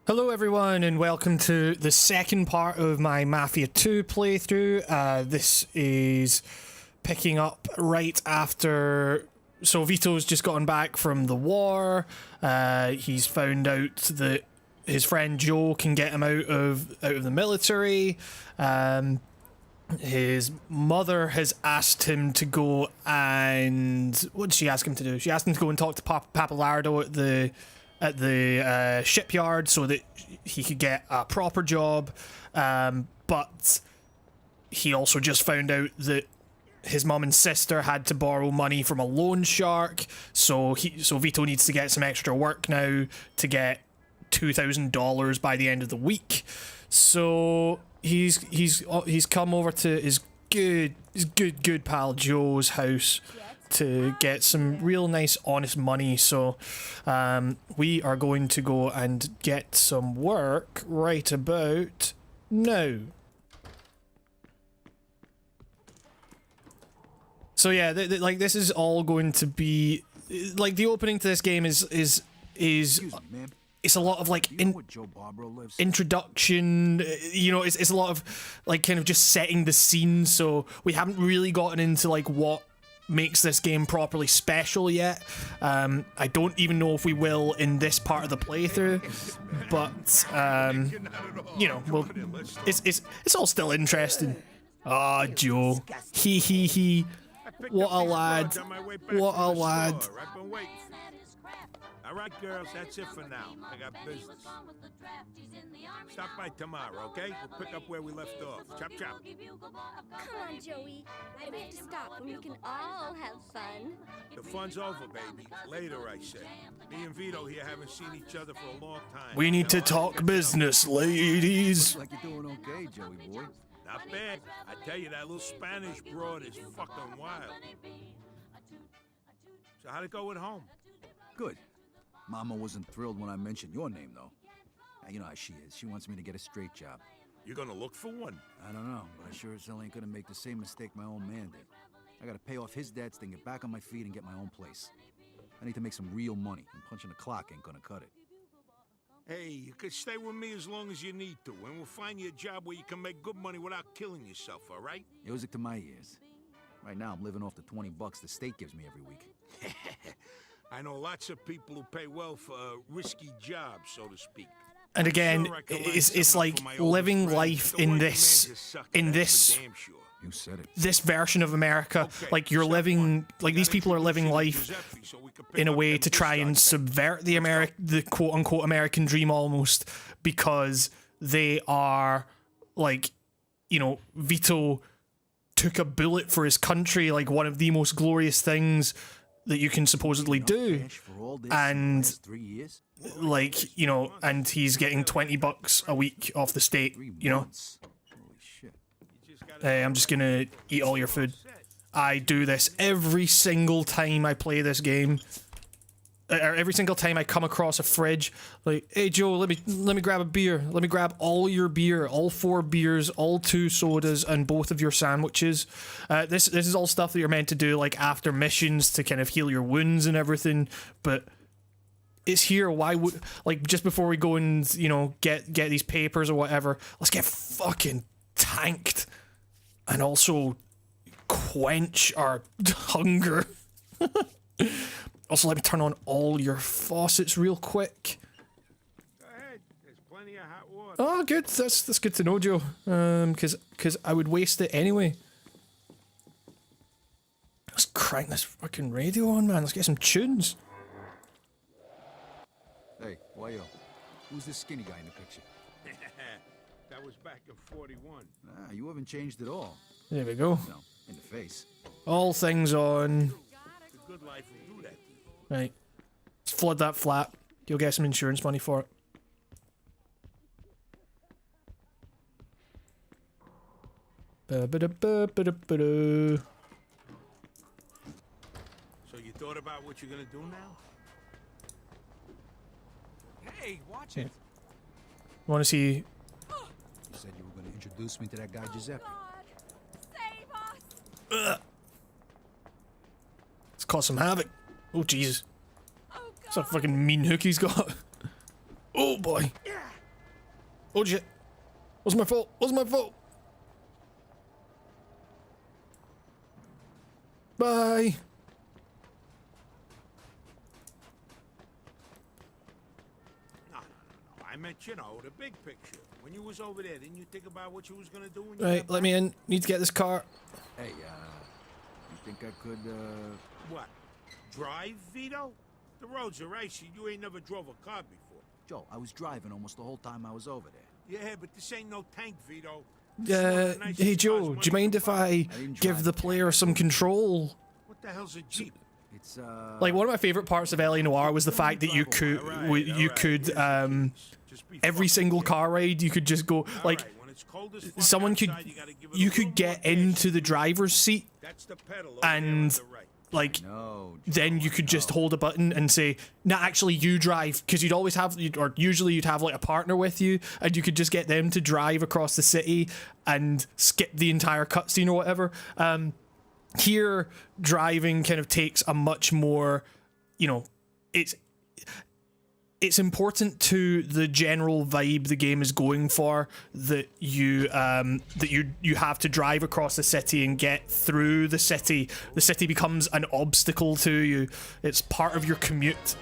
Hello everyone and welcome to the second part of my Mafia 2 playthrough. This is picking up right after... So Vito's just gotten back from the war. He's found out that his friend Joe can get him out of the military. His mother has asked him to go and... What did she ask him to do? She asked him to go and talk to Papalardo at the shipyard so that he could get a proper job, but he also just found out that his mum and sister had to borrow money from a loan shark, so Vito needs to get some extra work now to get $2,000 by the end of the week. So he's come over to his good pal Joe's house to get some real nice honest money. So we are going to go and get some work right about now. So yeah, like this is all going to be like the opening to this game is it's a lot of like introduction, you know, it's a lot of like kind of just setting the scene. So we haven't really gotten into like what makes this game properly special yet. I don't even know if we will in this part of the playthrough, but you know, well, it's all still interesting. Ah, Joe, he, what a lad, what a lad. All right, girls, that's it for now. I got business. Stop by tomorrow, okay? We'll pick up where we left off. Chop, chop. Come on, Joey. Why do we have to stop when we can all have fun? The fun's over, baby. Later, I said. Me and Vito here haven't seen each other for a long time. We need to talk business, ladies. Looks like you're doing okay, Joey boy. Not bad. I tell you, that little Spanish broad is fucking wild. So how'd it go at home? Good. Mama wasn't thrilled when I mentioned your name, though. You know how she is. She wants me to get a straight job. You're gonna look for one? I don't know, but I sure as hell ain't gonna make the same mistake my own man did. I gotta pay off his debts, then get back on my feet and get my own place. I need to make some real money, and punching the clock ain't gonna cut it. Hey, you could stay with me as long as you need to, and we'll find you a job where you can make good money without killing yourself, all right? Music to my ears. Right now, I'm living off the $20 the state gives me every week. I know lots of people who pay well for a risky job, so to speak. And again, it's like living life in this You said it. this version of America. Like you're living, like these people are living life in a way to try and subvert the quote unquote American dream almost, because they are like, you know, Vito took a bullet for his country, like one of the most glorious things that you can supposedly do, and like, you know, and he's getting $20 a week off the state, you know. Hey, I'm just gonna eat all your food. I do this every single time I play this game. Every single time I come across a fridge, like, hey Joe, let me grab a beer. Let me grab all your beer, all 4 beers, all 2 sodas, and both of your sandwiches. This is all stuff that you're meant to do like after missions to kind of heal your wounds and everything. But it's here. Why would, like, just before we go and, you know, get these papers or whatever, let's get fucking tanked and also quench our hunger. Also, let me turn on all your faucets real quick. Go ahead. There's plenty of hot water. Oh, good. That's good to know, Joe. Because I would waste it anyway. Let's crank this fucking radio on, man. Let's get some tunes. Hey, Wayo. Who's this skinny guy in the picture? That was back in 41. Ah, you haven't changed at all. There we go. No, in the face. All things on. It's a good life will do that. Right. Let's flood that flat. You'll get some insurance money for it. Ba-ba-da-ba-ba-da-ba-da. So you thought about what you're gonna do now? Hey, watch it. Want to see? You said you were going to introduce me to that guy Giuseppe. Save us! Ugh. Let's cause some havoc. Oh, Jesus. Oh, That's a fucking mean hook he's got. Oh, boy. Oh shit. Wasn't my fault. Wasn't my fault. Bye. No. I meant, you know, the big picture. When you was over there, didn't you think about what you was gonna do when you Right, got let back? me in. Need to get this car. Hey, you think I could, What? Drive, Vito? The roads are icy. You ain't never drove a car before. Joe, I was driving almost the whole time I was over there. Yeah, but this ain't no tank, Vito. This is one of the nicest Hey cars Joe, money do you mind can if buy. I didn't give drive the it. player some control? What the hell's a Jeep? It's, Like, one of my favorite parts of LA Noire was the fact that you could, Alright, you alright, could, here's the keys. Just be every fucking single careful. car ride, you could just go, like, Alright, when it's cold as fuck someone could, outside, gotta give it a you little could get more gas. into the driver's seat, That's the pedal over there on and, the right. like, no, then you could just hold a button and say, nah, actually you drive, because you'd always have, or usually you'd have like a partner with you, and you could just get them to drive across the city and skip the entire cutscene or whatever. Here, driving kind of takes a much more, you know, it's important to the general vibe the game is going for, that you have to drive across the city and get through the city. The city becomes an obstacle to you. It's part of your commute.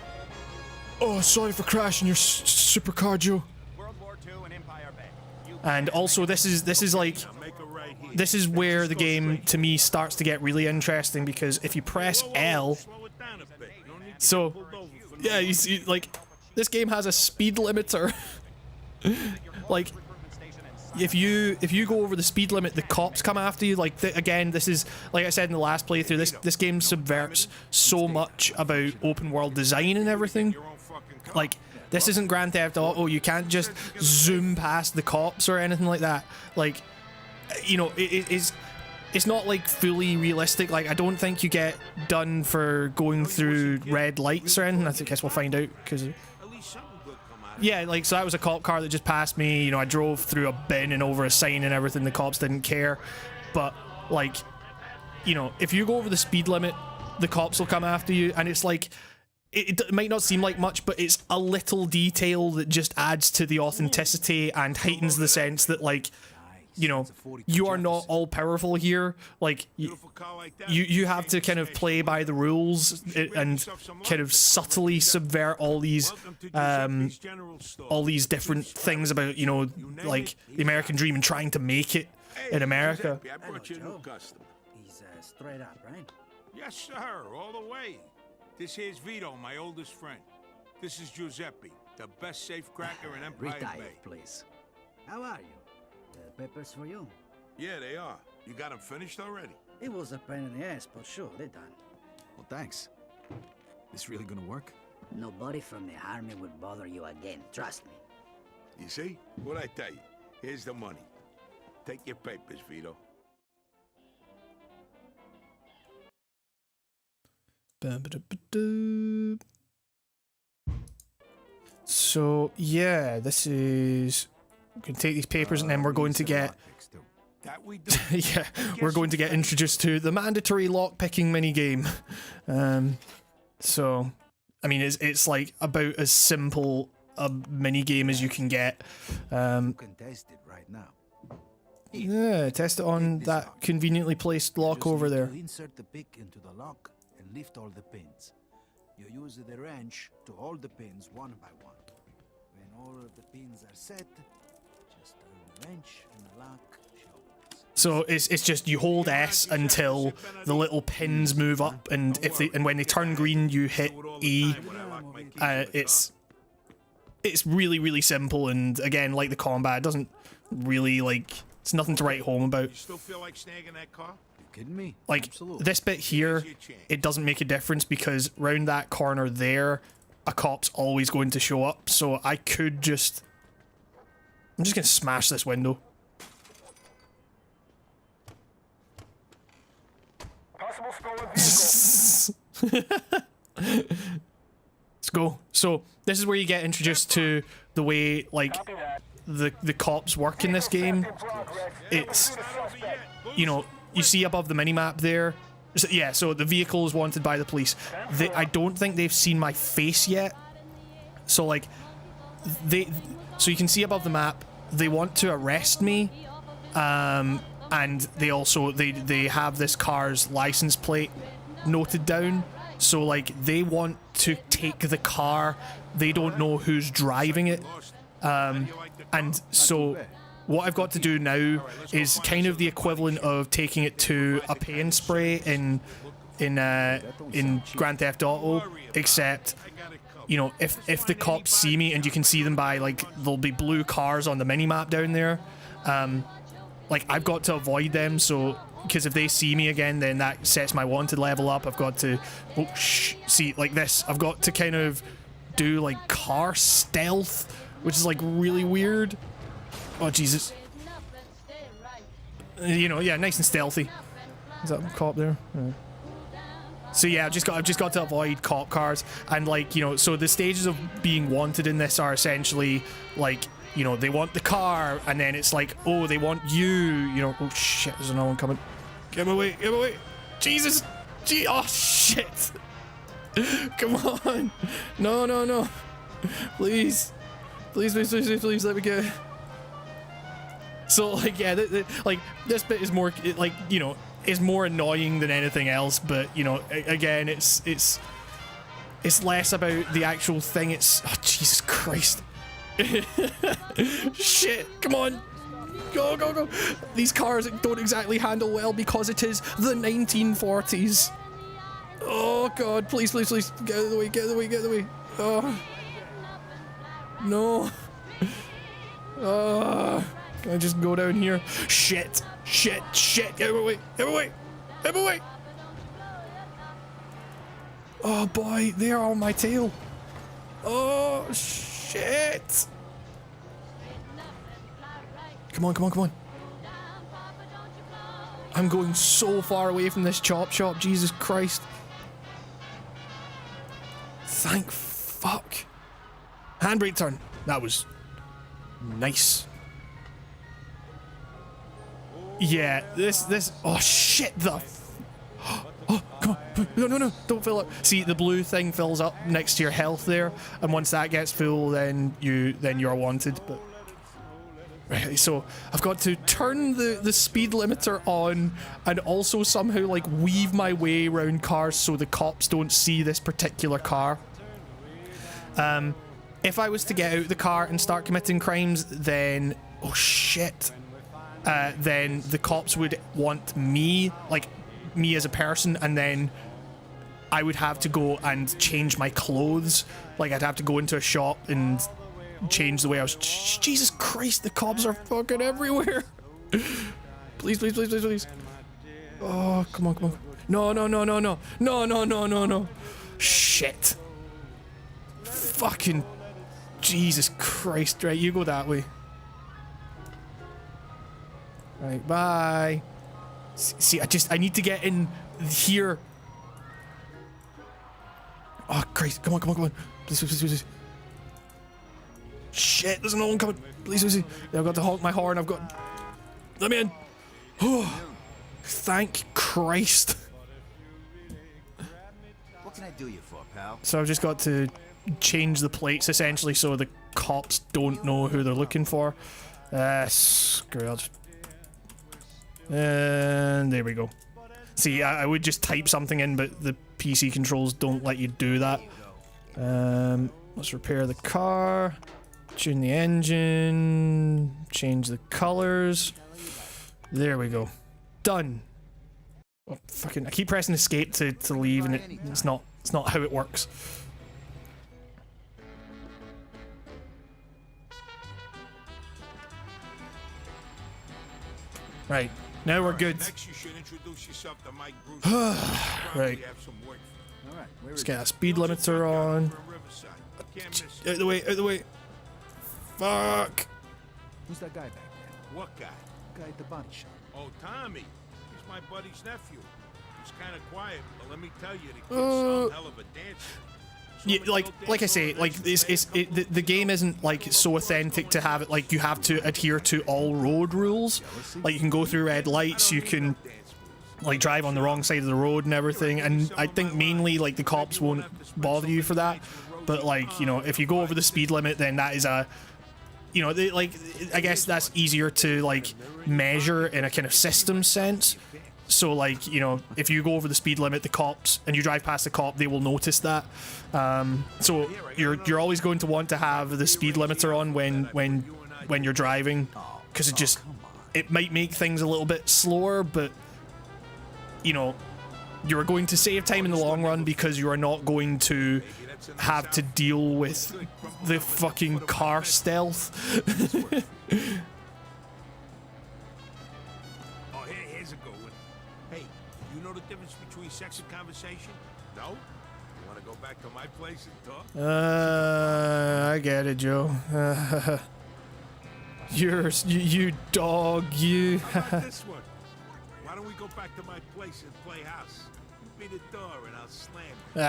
Oh, sorry for crashing your supercar, Joe. World War II and Empire Bay. You And also, this is like, Now make a right here. this is where the game to me starts to get really interesting, because if you press Whoa, L, slow it down a bit. You don't need to so get pulled over for yeah, you see, like, this game has a speed limiter. Like, if you go over the speed limit, the cops come after you. Like, again, this is, like I said in the last playthrough, this game subverts so much about open world design and everything. your own fucking car. Like, this isn't Grand Theft Auto. You can't just zoom past the cops or anything like that. Like, you know, it's not like fully realistic. Like, I don't think you get done for going through red lights or anything. I guess we'll find out, because At least something good come out of yeah, like, so that was a cop car that just passed me. You know, I drove through a bin and over a sign and everything. The cops didn't care. But, like, you know, if you go over the speed limit, the cops will come after you. And it's like, it might not seem like much, but it's a little detail that just adds to the authenticity and heightens the sense that, like, you know, you are not all powerful here. Like, beautiful car like that. you have to kind of play by the rules and kind of subtly subvert all these Welcome to Giuseppe's General Store. all these different things about, you know, like the American dream and trying to make it Hey, in America. Giuseppe, I brought you a new customer. He's straight up, right? Yes, sir, all the way. This here's Vito, my oldest friend. This is Giuseppe, the best safecracker in Empire Retired, Bay. please. How are you? The papers for you. Yeah, they are. You got them finished already? It was a pain in the ass, but sure, they're done. Well, thanks. This really gonna work? Nobody from the army would bother you again, trust me. You see? What'd I tell you? Here's the money. Take your papers, Vito. So yeah, this is, we can take these papers and then we're going to get That we do. yeah, we're going to get introduced to the mandatory lockpicking minigame. So, I mean, it's like about as simple a minigame as you can get. You can test it right now. Yeah, test it on that conveniently placed lock Just over need there. to insert the pick into the lock and lift all the pins. You use the wrench to hold the pins one by one. When all of the pins are set, just turn the wrench and the lock shows. So it's just you hold S until the little pins move up, and if they, and when they turn green, you hit E. It's really simple, and again, like the combat, it doesn't really, like, it's nothing to write home about. You still feel like snagging that car? You kidding me? Like, Absolutely. this bit here, it doesn't make a difference because round that corner there, a cop's always going to show up. So I could just, I'm just gonna smash this window. Let's go. So this is where you get introduced to the way, like, the cops work in this game. It's, you know, you see above the minimap there. So, yeah, so the vehicle is wanted by the police. I don't think they've seen my face yet. So, like, so you can see above the map, they want to arrest me, and they also they have this car's license plate noted down. So like they want to take the car. They don't know who's driving it, and so what I've got to do now is kind of the equivalent of taking it to a paint spray in Grand Theft Auto, except, you know, if the cops see me, and you can see them by, like, there'll be blue cars on the mini-map down there, like, I've got to avoid them, so, because if they see me again, then that sets my wanted level up. I've got to, see, like this, I've got to kind of do, like, car stealth, which is, like, really weird. Oh, Jesus. You know, yeah, nice and stealthy. Is that a cop there? Yeah. So yeah, I've just got to avoid cop cars, and like, you know, so the stages of being wanted in this are essentially like, you know, they want the car, and then it's like, oh, they want you know, oh shit, there's another one coming. Get him away, get him away. Jesus. Oh shit. Come on. No, no, no. Please. Please, please, please, please, please let me go. So like, yeah, like this bit is more like, you know, is more annoying than anything else, but you know, again, it's less about the actual thing. It's, oh Jesus Christ. Shit, come on, go, go, go. These cars don't exactly handle well because it is the 1940s. Oh God, please, please, please, get out of the way, get out of the way, get out of the way. Oh no. Can I just go down here? Shit, shit, shit, get away, get away, get away. Oh boy, they are on my tail. Oh shit. Come on, come on, come on. I'm going so far away from this chop shop, Jesus Christ. Thank fuck. Handbrake turn. That was nice. Yeah, this, oh shit, oh, come on, no, no, no, don't fill up. See, the blue thing fills up next to your health there, and once that gets full, then you're wanted, but... Right, so I've got to turn the speed limiter on, and also somehow, like, weave my way around cars so the cops don't see this particular car. If I was to get out of the car and start committing crimes, then... oh shit. Then the cops would want me, like, me as a person, and then I would have to go and change my clothes. Like, I'd have to go into a shop and change the way I was... Jesus Christ, the cops are fucking everywhere. Please, please, please, please, please. Oh, come on, come on. No, no, no, no, no. No, no, no, no, no. Shit. Fucking... Jesus Christ. Right, you go that way. Right, bye. See, I need to get in here. Oh, Christ. Come on, come on, come on. Please, please, please, please. Shit, there's another one coming. Please, please, please. I've got to honk my horn. I've got... Let me in. Oh, thank Christ. What can I do you for, pal? So I've just got to change the plates, essentially, so the cops don't know who they're looking for. Screw it. I'll just... And there we go. See, I would just type something in, but the PC controls don't let you do that. Let's repair the car, tune the engine, change the colors. There we go. Done. Oh, fucking! I keep pressing escape to leave, and it's not how it works. Right. Now we're good. Next, you should introduce yourself to Mike Bruce. Right. Let's get a speed limiter on. Out of the way, out of the way. Fuck. Who's that guy back there? What guy? Guy at the body shop. Oh, Tommy. He's my buddy's nephew. He's kind of quiet, but let me tell you, the kid's some hell of a dancer. Yeah, like I say, like the game isn't like so authentic to have it like you have to adhere to all road rules. Like you can go through red lights, you can like drive on the wrong side of the road and everything, and I think mainly like the cops won't bother you for that. But like, you know, if you go over the speed limit, then that is a you know, like, I guess that's easier to, like, measure in a kind of system sense. So, like, you know, if you go over the speed limit, the cops, and you drive past the cop, they will notice that. So you're always going to want to have the speed limiter on when you're driving, because it might make things a little bit slower, but, you know, you're going to save time in the long run because you are not going to have to deal with the fucking car stealth. Here's a good one. Hey, you know the difference between sex and conversation? No? You want to go back to my place and talk? I get it, Joe. You dog, you. How about this one? Why don't we go back to my place and play house? You beat the door and I'll slam it. You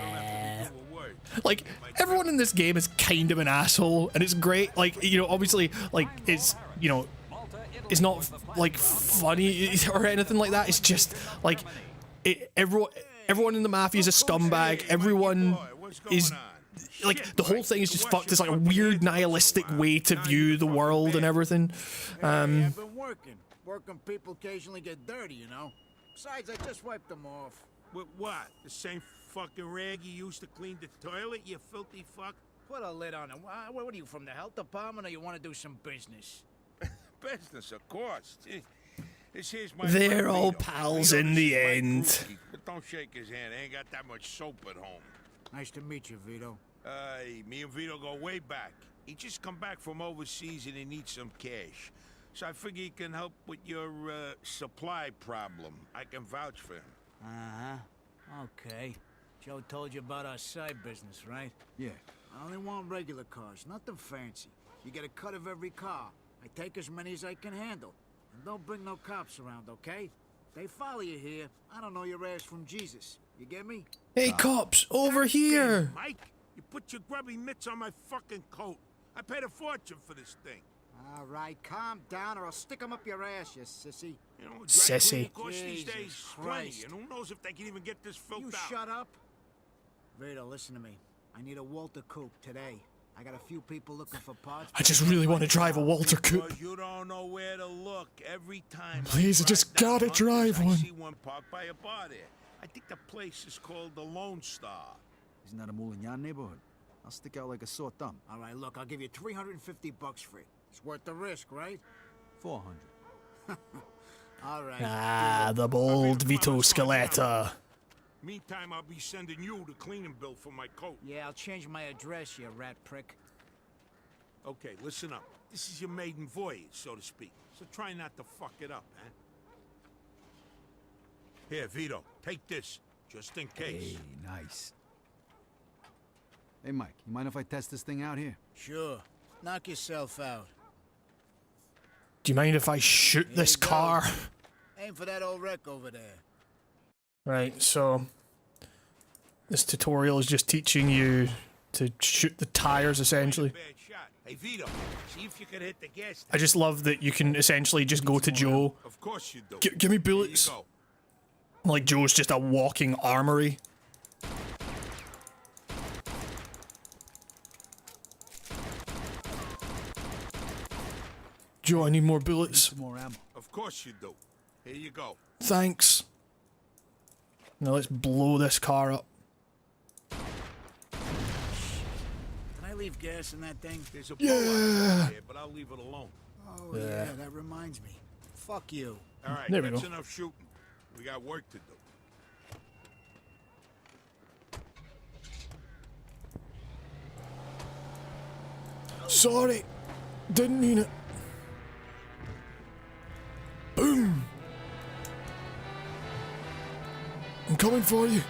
don't have to do a word. Like, everyone in this game is kind of an asshole, and it's great. Like, you know, obviously, like, it's, you know, it's not, like, funny or anything like that. It's just, like, everyone in the Mafia is a scumbag. Everyone is, like, the whole thing is just fucked. It's like a weird nihilistic way to view the world and everything. I've been working. Working people occasionally get dirty, you know? Besides, I just wiped them off. With what? The same fucking rag you used to clean the toilet, you filthy fuck? Put a lid on it. What are you, from the health department, or you want to do some business? Business, of course. Gee, this here's my They're friend all Vito. pals Vito, in this the is my end. groupie, but don't shake his hand. I ain't got that much soap at home. Nice to meet you, Vito. Me and Vito go way back. He just come back from overseas and he needs some cash. So I figure he can help with your supply problem. I can vouch for him. Uh-huh. Okay. Joe told you about our side business, right? Yeah. I only want regular cars, nothing fancy. You get a cut of every car. I take as many as I can handle. And don't bring no cops around, okay? They follow you here. I don't know your ass from Jesus. You get me? Hey, cops, over here. Damn, Mike, you put your grubby mitts on my fucking coat. I paid a fortune for this thing. All right, calm down or I'll stick 'em up your ass, you sissy. You know, dry Sissy. cleaning costs these Jesus days plenty, Christ. and who knows if they can even get this filled You out. shut up. Vito, listen to me. I need a Walter Coupe today. I got a few people looking for parts. I just really want to drive a Walter Coupe. Because you don't know where to look. Every time Please, I just drive down gotta drive Hunters, one. I see one parked by a bar there. I think the place is called the Lone Star. Isn't that a Moulignan neighborhood? I'll stick out like a sore thumb. All right, look, I'll give you $350 for it. It's worth the risk, right? 400. All right. Ah, the bold Vito Scaletta. Meantime, I'll be sending you the cleaning bill for my coat. Yeah, I'll change my address, you rat prick. Okay, listen up. This is your maiden voyage, so to speak. So try not to fuck it up, huh? Here, Vito, take this, just in case. Hey, nice. Hey, Mike, you mind if I test this thing out here? Sure. Knock yourself out. Do you mind if I shoot Here this you go. car? Aim for that old wreck over there. Right, so this tutorial is just teaching you to shoot the tires, essentially. Bad shot. Hey, Vito, see if you can hit the gas tank. I just love that you can essentially just go to Joe. Of course you do. Give me Here you bullets. go. Like Joe's just a walking armory. Joe, I need more bullets. Some more ammo. Of course you do. Here you go. Thanks. Now let's blow this car up. Can I leave gas in that thing? There's a bullet here, but I'll leave it alone. Oh, yeah, that reminds me. Fuck you. All right, There we that's go. enough shooting. We got work to do. Sorry. Didn't mean it. Boom. I'm coming for you.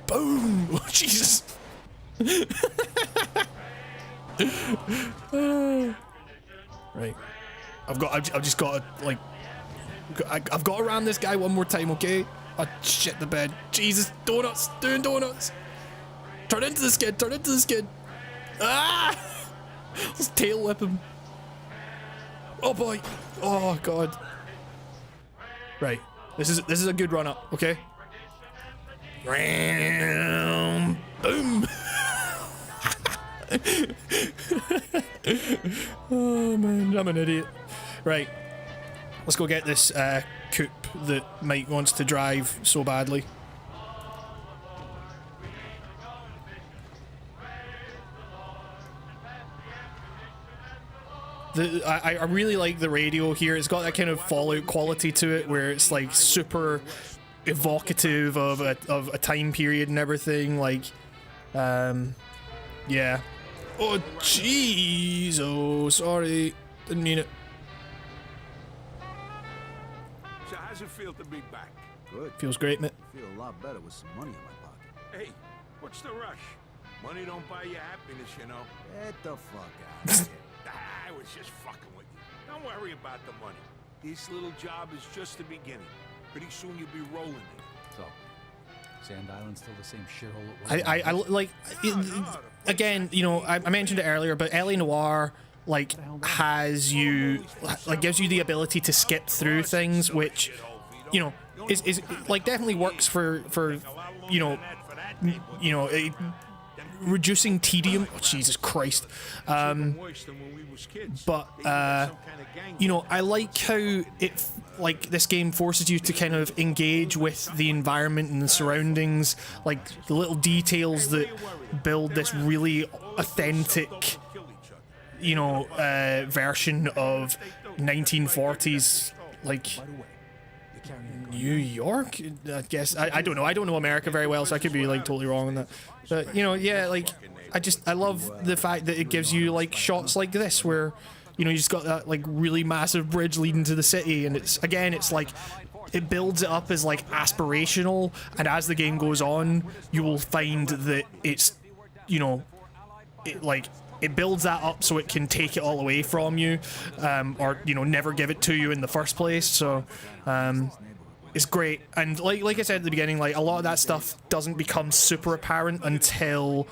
Boom. Oh, Jesus. Right. I've just got to, like, I've got to ram this guy one more time, okay? Oh, shit, the bed. Jesus, donuts, doing donuts. Turn into the skid, turn into the skid. Ah! Let's tail whip him. Oh boy. Oh god. Right. This is a good run up, okay? Boom! Oh man, I'm an idiot. Right, let's go get this coupe that Mike wants to drive so badly. I really like the radio here. It's got that kind of Fallout quality to it, where it's like super evocative of a time period and everything. Like, yeah. Oh jeez! Oh, sorry, didn't mean it. So how's it feel to be back? Good. Feels great, mate. I feel a lot better with some money in my pocket. Hey, what's the rush? Money don't buy you happiness, you know. Get the fuck out of here. I was just fucking with you. Don't worry about the money. This little job is just the beginning. Pretty soon you'll be rolling in it. So, Sand Island's still the same shithole it was. I like again, you know, I mentioned it earlier, but L.A. Noire like has you like gives you the ability to skip through things, which you know is like definitely works for you know reducing tedium. Oh, Jesus Christ. But you know, I like how it like this game forces you to kind of engage with the environment and the surroundings, like the little details that build this really authentic, you know, version of 1940s like New York, I guess. I don't know. I don't know America very well, so I could be like totally wrong on that. But you know, yeah, like I love the fact that it gives you like shots like this where, you know, you just got that like really massive bridge leading to the city, and it's like it builds it up as like aspirational, and as the game goes on, you will find that it's, you know, it builds that up so it can take it all away from you, or you know, never give it to you in the first place. So it's great, and like I said at the beginning, like a lot of that stuff doesn't become super apparent until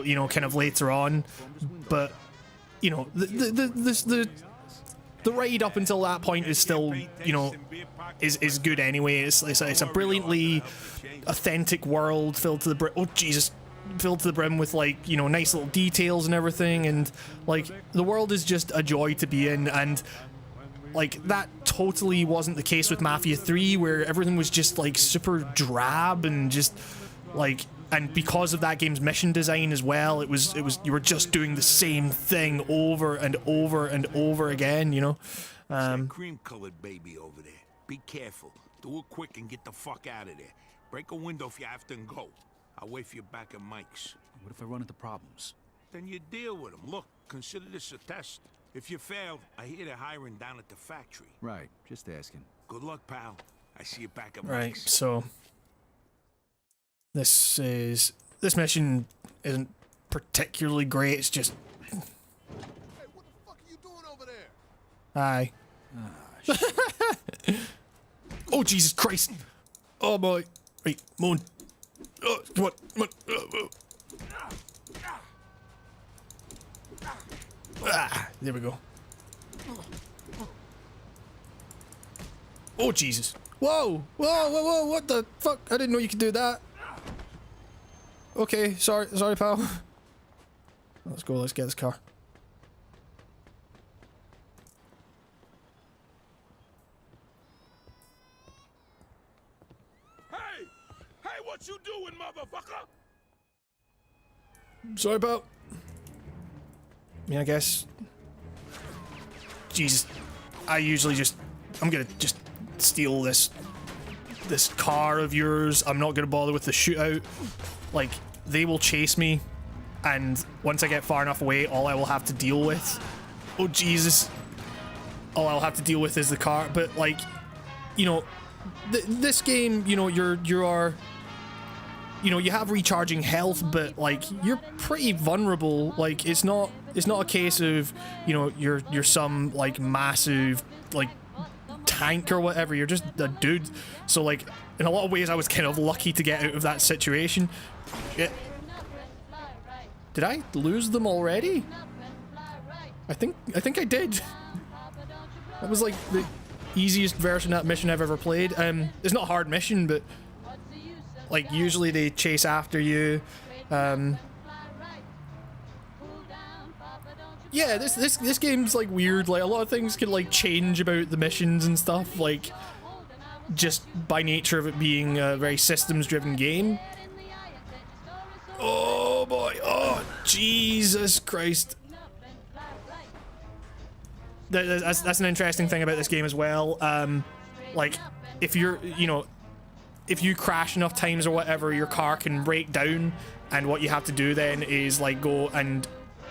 you know, kind of later on. But you know, the ride up until that point is still, you know, is good anyway. It's a brilliantly authentic world filled to the brim. Oh Jesus. Filled to the brim with, like, you know, nice little details and everything, and like the world is just a joy to be in. And like that totally wasn't the case with Mafia 3, where everything was just like super drab and just like, and because of that game's mission design as well, it was you were just doing the same thing over and over and over again, you know. That cream-colored baby over there. Be careful. Do it quick and get the fuck out of there. Break a window if you have to and go. I'll wait for you back at Mike's. What if I run into problems? Then you deal with them. Look, consider this a test. If you fail, I hear they're hiring down at the factory. Right, just asking. Good luck, pal. I see you back at Right, Mike's. so this mission isn't particularly great. It's just, Hey, what the fuck are you doing over there? aye. Oh Jesus Christ! Oh boy! Right, moon. Oh, come on! Ah, there we go. Oh Jesus! Whoa! Whoa! What the fuck? I didn't know you could do that. Okay, sorry, pal. Let's go. Let's get this car. Hey, what you doing, motherfucker? Sorry, pal. I mean, I guess. Jesus, I'm gonna just steal this car of yours. I'm not gonna bother with the shootout. Like, they will chase me, and once I get far enough away, all I will have to deal with, oh Jesus, all I'll have to deal with is the car. But like, you know, this game, you know, you are, you know, you have recharging health, but like you're pretty vulnerable. Like it's not a case of, you know, you're some like massive like tank or whatever. You're just a dude. So like in a lot of ways, I was kind of lucky to get out of that situation. Yeah. Did I lose them already? I think I did. That was like the. easiest version of that mission I've ever played. It's not a hard mission, but like usually they chase after you. Yeah, this game's like weird. Like a lot of things can like change about the missions and stuff, like just by nature of it being a very systems-driven game. Oh boy! Oh Jesus Christ! That's an interesting thing about this game as well. Like if you're, you know, if you crash enough times or whatever, your car can break down, and what you have to do then is like go and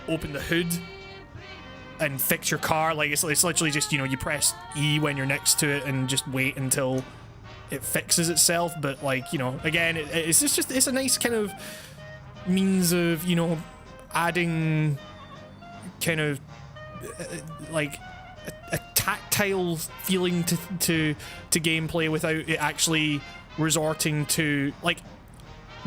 open the hood and fix your car. Like it's literally just, you know, you press E when you're next to it and just wait until it fixes itself. But like, you know, again, it's a nice kind of means of, you know, adding kind of like a tactile feeling to gameplay without it actually resorting to like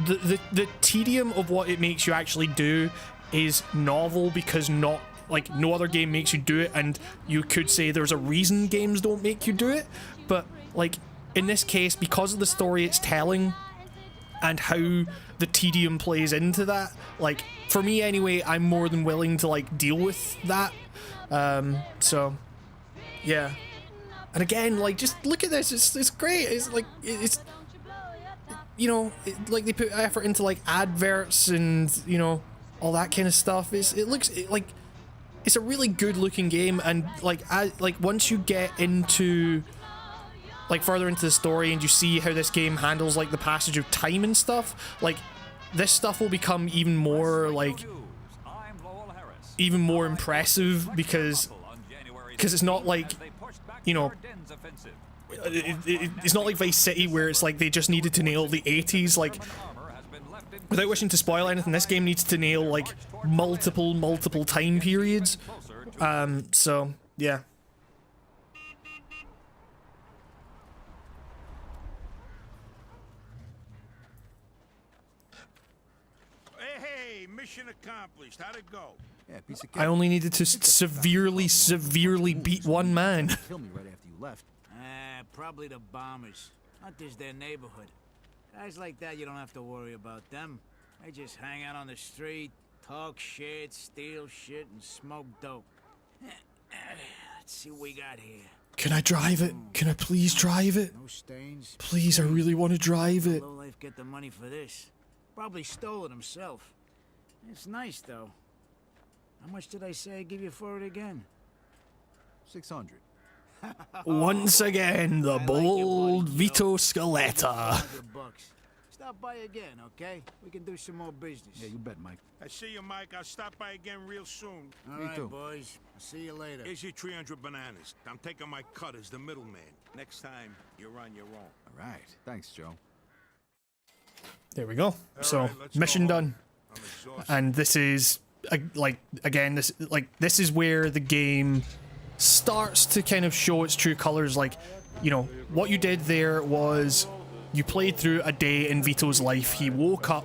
the tedium of what it makes you actually do is novel, because not like no other game makes you do it, and you could say there's a reason games don't make you do it, but like in this case, because of the story it's telling and how the tedium plays into that, like for me anyway, I'm more than willing to like deal with that. So yeah, and again, like just look at this, it's great. It's like it's, you know, like they put effort into like adverts and, you know, all that kind of stuff. It looks like it's a really good looking game, and like once you get into like further into the story and you see how this game handles like the passage of time and stuff, like this stuff will become even more like even more impressive, because it's not like, you know, it's not like Vice City where it's like they just needed to nail the 80s. Like, without wishing to spoil anything, this game needs to nail like multiple time periods. So yeah. Hey, mission accomplished. How'd it go? Yeah, piece of I only needed to severely beat one man. Kill me right after you left. Probably the bombers. Hunter's their neighborhood. Guys like that, you don't have to worry about them. They just hang out on the street, talk shit, steal shit, and smoke dope. Let's see what we got here. Can I drive it? Can I please drive it? No stains. Please, I really want to drive it. Lowlife get the money for this. Probably stole it himself. It's nice though. How much did I say I'd give you for it again? 600. Once again, the bold Vito Scaletta. $100. Stop by again, okay? We can do some more business. Yeah, you bet, Mike. I see you, Mike. I'll stop by again real soon. All Me right, too. boys. I'll see you later. Here's your 300 bananas. I'm taking my cut as the middleman. Next time, you're on your own. All right. Thanks, Joe. There we go. So right, let's mission go done. I'm exhausted. And this is like again, this is where the game starts to kind of show its true colors. Like, you know, what you did there was you played through a day in Vito's life. He woke up,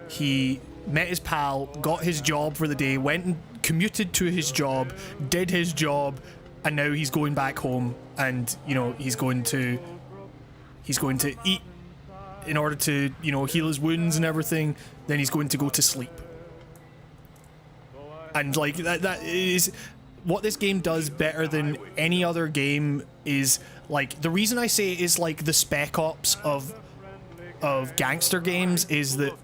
he met his pal, got his job for the day, went and commuted to his job, did his job, and now he's going back home, and you know, he's going to eat in order to, you know, heal his wounds and everything. Then he's going to go to sleep. And like that is what this game does better than any other game. Is like, the reason I say it is like the Spec Ops of gangster games is that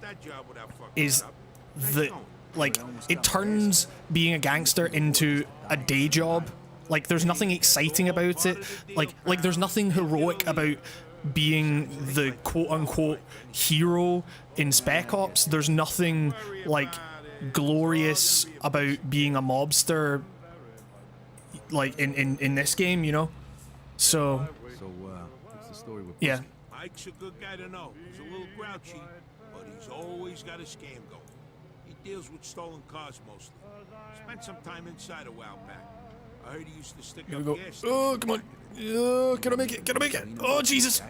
like it turns being a gangster into a day job. Like there's nothing exciting about it. Like there's nothing heroic about being the quote-unquote hero in Spec Ops. There's nothing like glorious about being a mobster like in this game, you know. So what's the story with... yeah, Mike's a good guy to know. He's a little grouchy, but he's always got a scam going. He deals with stolen cars mostly. Spent some time inside a while back. I heard he used to stick here up we go. gas Oh, stations come on. back in the day. Can I make it? Can I make it? Oh, Jesus.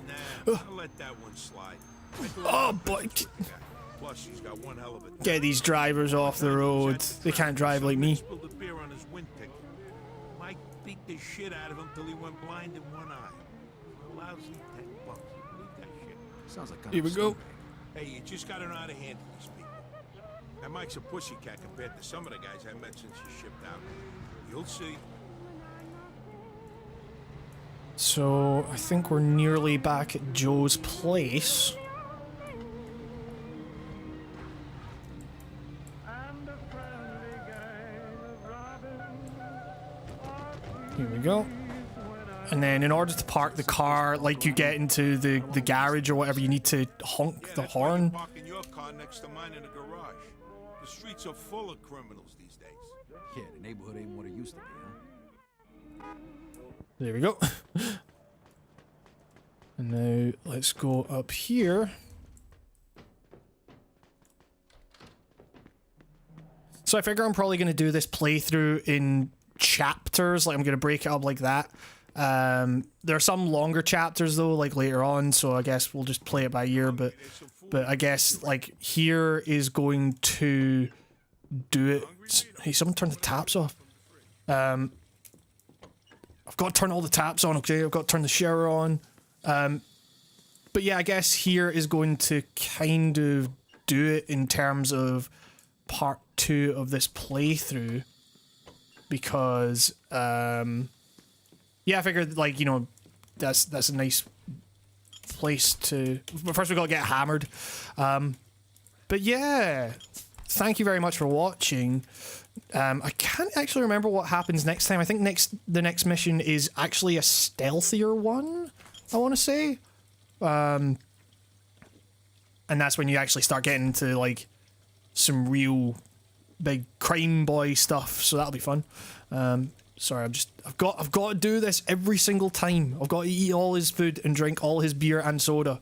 Nah, I'll let that one slide. Oh, boy. Plus, he's got one hell of a... Get these drivers off the road. They can't drive like me. Spilled a beer on his wind ticket. Mike beat the shit out of him till he went blind in one eye. For a lousy $10. You believe that shit? Sounds like kind Here of we go. Hey, you just gotta know how to handle these people. That Mike's a pussycat compared to some of the guys I met since he shipped out. You'll see. So I think we're nearly back at Joe's place. Here we go. And then in order to park the car, like you get into the garage or whatever, you need to honk the That's why you're horn. parking your car next to mine in the garage. The streets are full of criminals these days. Yeah, the neighborhood ain't what it used to be, huh? There we go. And now let's go up here. So I figure I'm probably going to do this playthrough in chapters. Like I'm going to break it up like that. There are some longer chapters though, like later on. So I guess we'll just play it by ear. But I guess like here is going to do it. Hey, someone turn the taps off. I've got to turn all the taps on. Okay, I've got to turn the shower on. But yeah, I guess here is going to kind of do it in terms of part 2 of this playthrough, because yeah, I figured like, you know, that's a nice place to, but first we gotta get hammered. But yeah, thank you very much for watching. I can't actually remember what happens next time. I think the next mission is actually a stealthier one, I want to say. And that's when you actually start getting into like some real big crime boy stuff, so that'll be fun. Sorry, I've got to do this every single time. I've got to eat all his food and drink all his beer and soda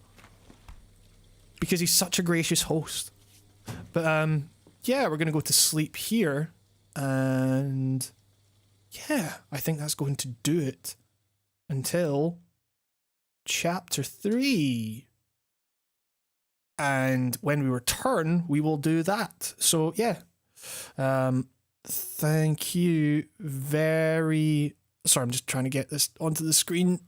because he's such a gracious host. But yeah, we're gonna go to sleep here, and yeah, I think that's going to do it until chapter 3. And when we return, we will do that. So yeah, thank you very... Sorry, I'm just trying to get this onto the screen.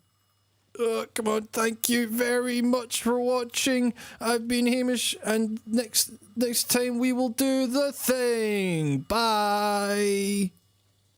Come on, thank you very much for watching. I've been Hamish, and next time we will do the thing. Bye.